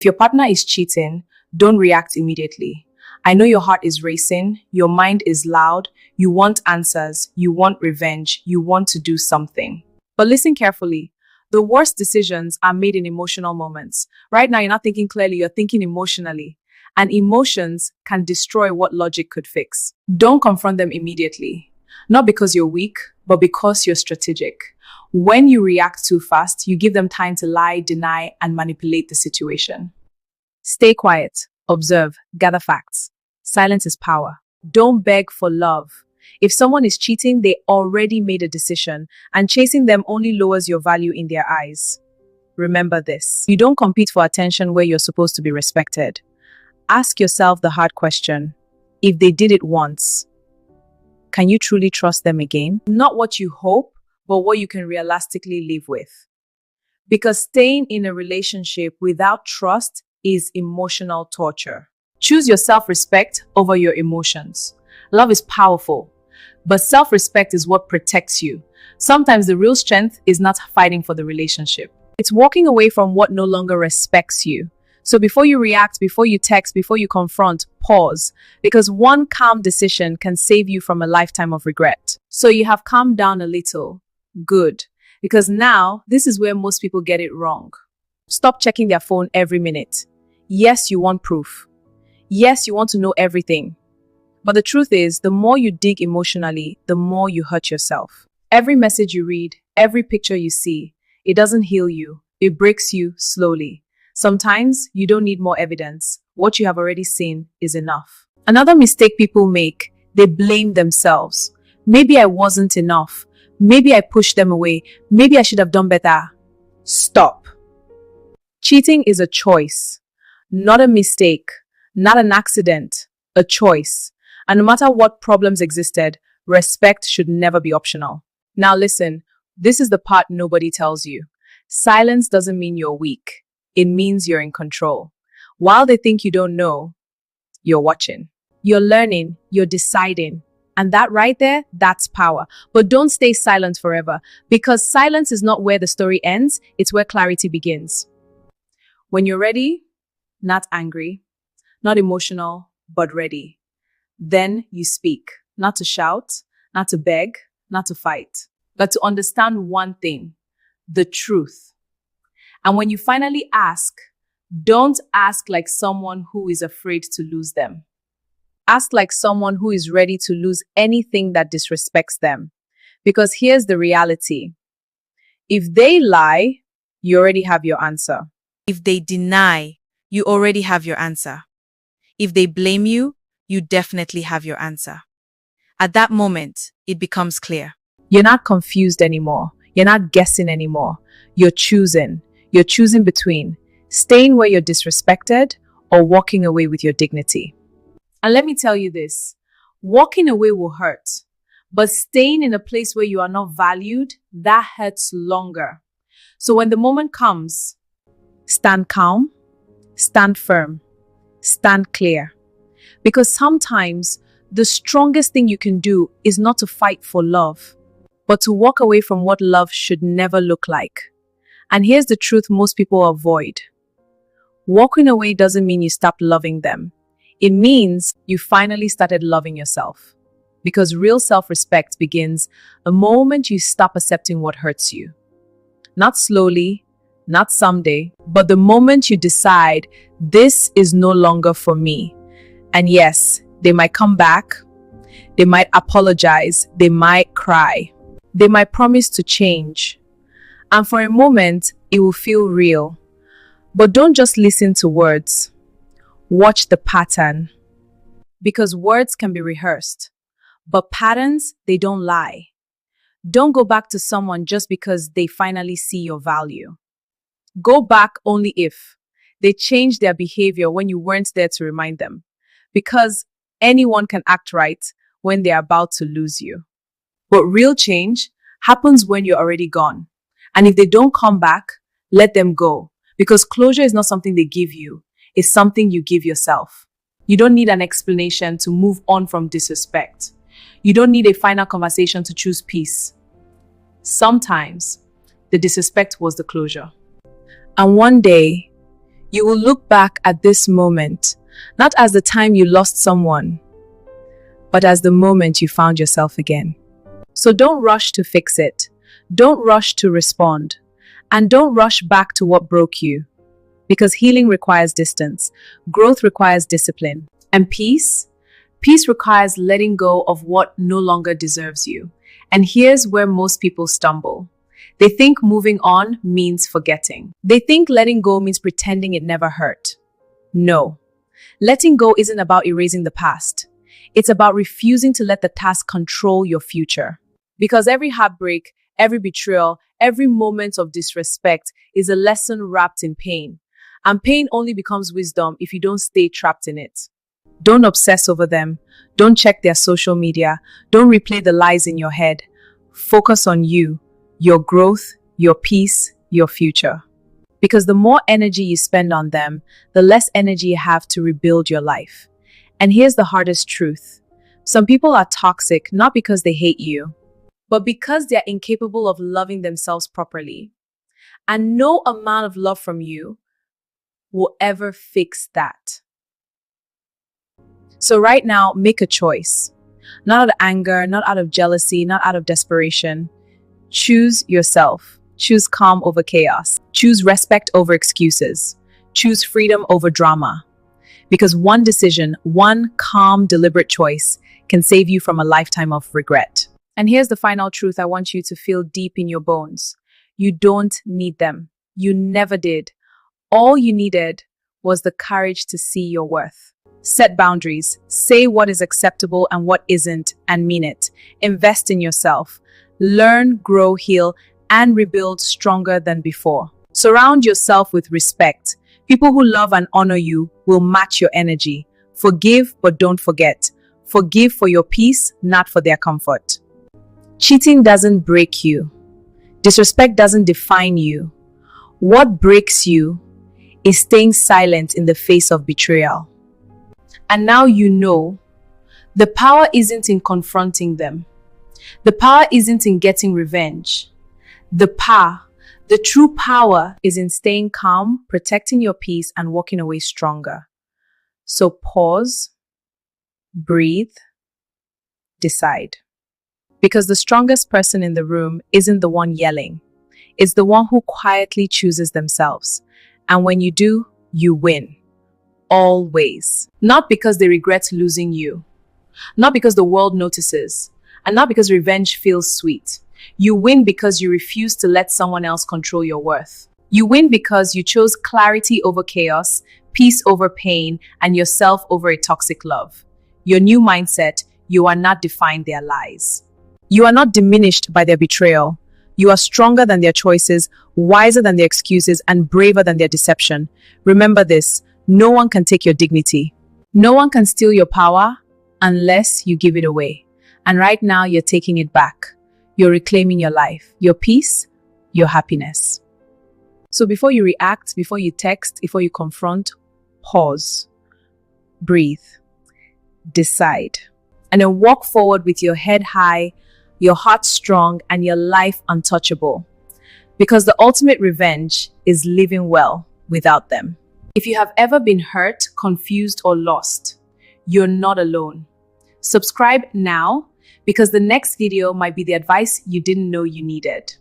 If your partner is cheating, don't react immediately. I know your heart is racing, your mind is loud, you want answers, you want revenge, you want to do something. But listen carefully. The worst decisions are made in emotional moments. Right now, you're not thinking clearly, you're thinking emotionally. And emotions can destroy what logic could fix. Don't confront them immediately. Not because you're weak, but because you're strategic. When you react too fast, you give them time to lie, deny, and manipulate the situation. Stay quiet, observe, gather facts. Silence is power. Don't beg for love. If someone is cheating, they already made a decision, and chasing them only lowers your value in their eyes. Remember this. You don't compete for attention where you're supposed to be respected. Ask yourself the hard question. If they did it once, can you truly trust them again? Not what you hope, but what you can realistically live with. Because staying in a relationship without trust is emotional torture. Choose your self-respect over your emotions. Love is powerful, but self-respect is what protects you. Sometimes the real strength is not fighting for the relationship. It's walking away from what no longer respects you. So before you react, before you text, before you confront, pause. Because one calm decision can save you from a lifetime of regret. So you have calmed down a little. Good. Because now, this is where most people get it wrong. Stop checking their phone every minute. Yes, you want proof. Yes, you want to know everything. But the truth is, the more you dig emotionally, the more you hurt yourself. Every message you read, every picture you see, it doesn't heal you. It breaks you slowly. Sometimes you don't need more evidence. What you have already seen is enough. Another mistake people make, they blame themselves. Maybe I wasn't enough. Maybe I pushed them away. Maybe I should have done better. Stop. Cheating is a choice, not a mistake, not an accident, a choice. And no matter what problems existed, respect should never be optional. Now listen, this is the part nobody tells you. Silence doesn't mean you're weak. It means you're in control. While they think you don't know, you're watching. You're learning, you're deciding. And that right there, that's power. But don't stay silent forever, because silence is not where the story ends, it's where clarity begins. When you're ready, not angry, not emotional, but ready, then you speak. Not to shout, not to beg, not to fight, but to understand one thing, the truth. And when you finally ask, don't ask like someone who is afraid to lose them. Ask like someone who is ready to lose anything that disrespects them. Because here's the reality. If they lie, you already have your answer. If they deny, you already have your answer. If they blame you, you definitely have your answer. At that moment, it becomes clear. You're not confused anymore. You're not guessing anymore. You're choosing. You're choosing between staying where you're disrespected or walking away with your dignity. And let me tell you this, walking away will hurt, but staying in a place where you are not valued, that hurts longer. So when the moment comes, stand calm, stand firm, stand clear. Because sometimes the strongest thing you can do is not to fight for love, but to walk away from what love should never look like. And here's the truth most people avoid. Walking away doesn't mean you stopped loving them. It means you finally started loving yourself. Because real self-respect begins the moment you stop accepting what hurts you. Not slowly, not someday, but the moment you decide, this is no longer for me. And yes, they might come back, they might apologize, they might cry, they might promise to change. And for a moment, it will feel real. But don't just listen to words. Watch the pattern. Because words can be rehearsed, but patterns, they don't lie. Don't go back to someone just because they finally see your value. Go back only if they change their behavior when you weren't there to remind them. Because anyone can act right when they're about to lose you. But real change happens when you're already gone. And if they don't come back, let them go. Because closure is not something they give you. It's something you give yourself. You don't need an explanation to move on from disrespect. You don't need a final conversation to choose peace. Sometimes, the disrespect was the closure. And one day, You will look back at this moment, not as the time you lost someone, but as the moment you found yourself again. So don't rush to fix it. Don't rush to respond. And don't rush back to what broke you. Because healing requires distance, growth requires discipline, and peace requires letting go of what no longer deserves you. And here's where most people stumble. They think moving on means forgetting. They think letting go means pretending it never hurt. No. Letting go isn't about erasing the past. It's about refusing to let the past control your future. Because every heartbreak, every betrayal, every moment of disrespect is a lesson wrapped in pain. And pain only becomes wisdom if you don't stay trapped in it. Don't obsess over them. Don't check their social media. Don't replay the lies in your head. Focus on you, your growth, your peace, your future. Because the more energy you spend on them, the less energy you have to rebuild your life. And here's the hardest truth. Some people are toxic not because they hate you, but because they're incapable of loving themselves properly. And no amount of love from you will ever fix that. So right now, make a choice. Not out of anger, not out of jealousy, not out of desperation. Choose yourself. Choose calm over chaos. Choose respect over excuses. Choose freedom over drama. Because one decision, one calm, deliberate choice can save you from a lifetime of regret. And here's the final truth I want you to feel deep in your bones. You don't need them. You never did. All you needed was the courage to see your worth. Set boundaries. Say what is acceptable and what isn't, and mean it. Invest in yourself. Learn, grow, heal, and rebuild stronger than before. Surround yourself with respect. People who love and honor you will match your energy. Forgive, but don't forget. Forgive for your peace, not for their comfort. Cheating doesn't break you. Disrespect doesn't define you. What breaks you is staying silent in the face of betrayal. And now you know, the power isn't in confronting them. The power isn't in getting revenge. The true power is in staying calm, protecting your peace, and walking away stronger. So pause, breathe, decide. Because the strongest person in the room isn't the one yelling. It's the one who quietly chooses themselves. And when you do, you win. Always. Not because they regret losing you. Not because the world notices. And not because revenge feels sweet. You win because you refuse to let someone else control your worth. You win because you chose clarity over chaos, peace over pain, and yourself over a toxic love. Your new mindset, you are not defined their lies. You are not diminished by their betrayal. You are stronger than their choices, wiser than their excuses, and braver than their deception. Remember this, no one can take your dignity. No one can steal your power unless you give it away. And right now, you're taking it back. You're reclaiming your life, your peace, your happiness. So before you react, before you text, before you confront, pause, breathe, decide, and then walk forward with your head high, your heart strong, and your life untouchable. Because the ultimate revenge is living well without them. If you have ever been hurt, confused, or lost, you're not alone. Subscribe now, because the next video might be the advice you didn't know you needed.